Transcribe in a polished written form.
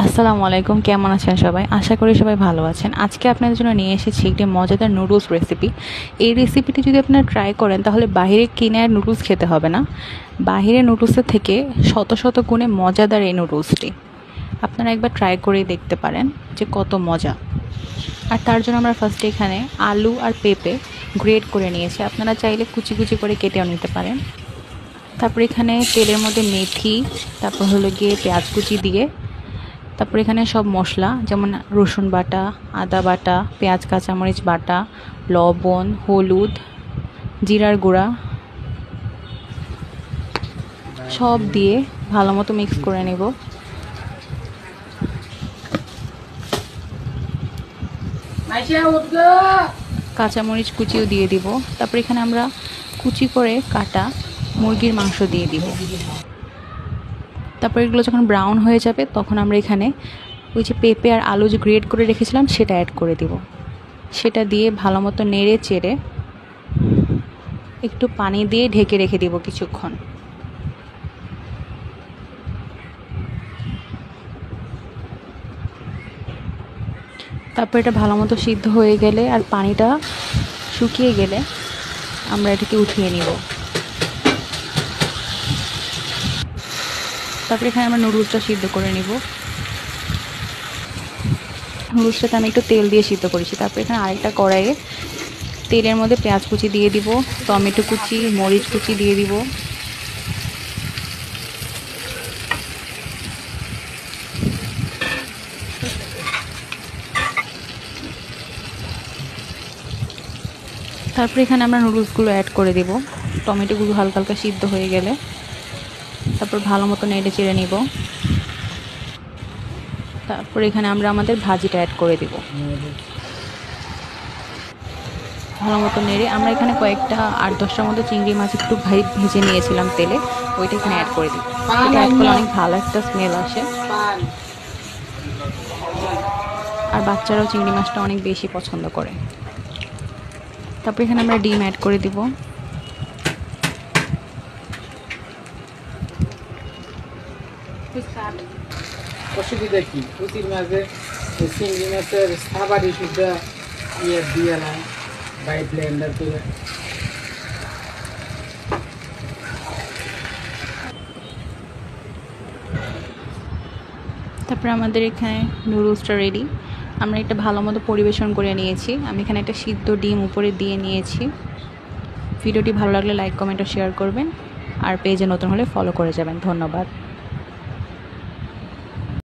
আসসালামু আলাইকুম, কেমন আছেন সবাই? আশা করি সবাই ভালো আছেন। আজকে আপনাদের জন্য নিয়ে এসেছি একটি মজাদার নুডলস রেসিপি। এই রেসিপিটি যদি আপনারা ট্রাই করেন তাহলে বাইরে কিনে আর নুডলস খেতে হবে না। বাহিরে নুডলসের থেকে শত শত গুণে মজাদার এই নুডলসটি। আপনারা একবার ট্রাই করেই দেখতে পারেন যে কত মজা। আর তার জন্য আমরা ফার্স্টে এখানে আলু আর পেঁপে গ্রেট করে নিয়েছি। আপনারা চাইলে কুচি কুচি করে কেটেও নিতে পারেন। তারপর এখানে তেলের মধ্যে মেথি, তারপর হলো গিয়ে পেঁয়াজ কুচি দিয়ে, তারপর এখানে সব মশলা যেমন রসুন বাটা, আদা বাটা, পেঁয়াজ কাঁচামরিচ বাটা, লবণ, হলুদ, জিরার গুঁড়া সব দিয়ে ভালো মতো মিক্স করে নেব। কাঁচামরিচ কুচিও দিয়ে দিব। তারপর এখানে আমরা কুচি করে কাটা মুরগির মাংস দিয়ে দিব। তারপর এগুলো যখন ব্রাউন হয়ে যাবে তখন আমরা এখানে ওই যে পেঁপে আর আলু যে গ্রেট করে রেখেছিলাম সেটা অ্যাড করে দিব। সেটা দিয়ে ভালো মতো নেড়ে চেড়ে একটু পানি দিয়ে ঢেকে রেখে দিব কিছুক্ষণ। তারপর এটা ভালো মতো সিদ্ধ হয়ে গেলে আর পানিটা শুকিয়ে গেলে আমরা এটাকে উঠিয়ে নিব। তারপরে এখানে আমরা নুডলসটা সিদ্ধ করে নিব। নুডলসটাতে আমি একটু তেল দিয়ে সিদ্ধ করেছি। তারপর এখানে আরেকটা কড়াইয়ে তেলের মধ্যে পেঁয়াজ কুচি দিয়ে দিব, টমেটো কুচি, মরিচ কুচি দিয়ে দিব। তারপর এখানে আমরা নুডলসগুলো অ্যাড করে দেব। টমেটোগুলো হালকা হালকা সিদ্ধ হয়ে গেলে তারপর ভালো মতো নেড়ে চেড়ে নিব। তারপর এখানে আমরা আমাদের ভাজিটা অ্যাড করে দেব। ভালো মতো নেড়ে আমরা এখানে কয়েকটা 8-10টার মতো চিংড়ি মাছ একটু ভেজে নিয়েছিলাম তেলে, ওইটা এখানে অ্যাড করে দিই। এটা অ্যাড করলে অনেক ভালো একটা স্মেল আসে, আর বাচ্চারাও চিংড়ি মাছটা অনেক বেশি পছন্দ করে। তারপর এখানে আমরা ডিম অ্যাড করে দিব। অসুবিধা কি? পুঁতির মাঝে চিংড়ি মাছের সাবারি সুদ্ধা ইয়ে দিয়ে না বাই ব্লেন্ডার করে। তারপরে আমাদের এখানে নুডলসটা রেডি। আমরা এটা ভালো মতো পরিবেশন করে নিয়েছি। আমি এখানে একটা সিদ্ধ ডিম উপরে দিয়ে নিয়েছি। ভিডিওটি ভালো লাগলে লাইক, কমেন্ট ও শেয়ার করবেন, আর পেজে নতুন হলে ফলো করে যাবেন। ধন্যবাদ।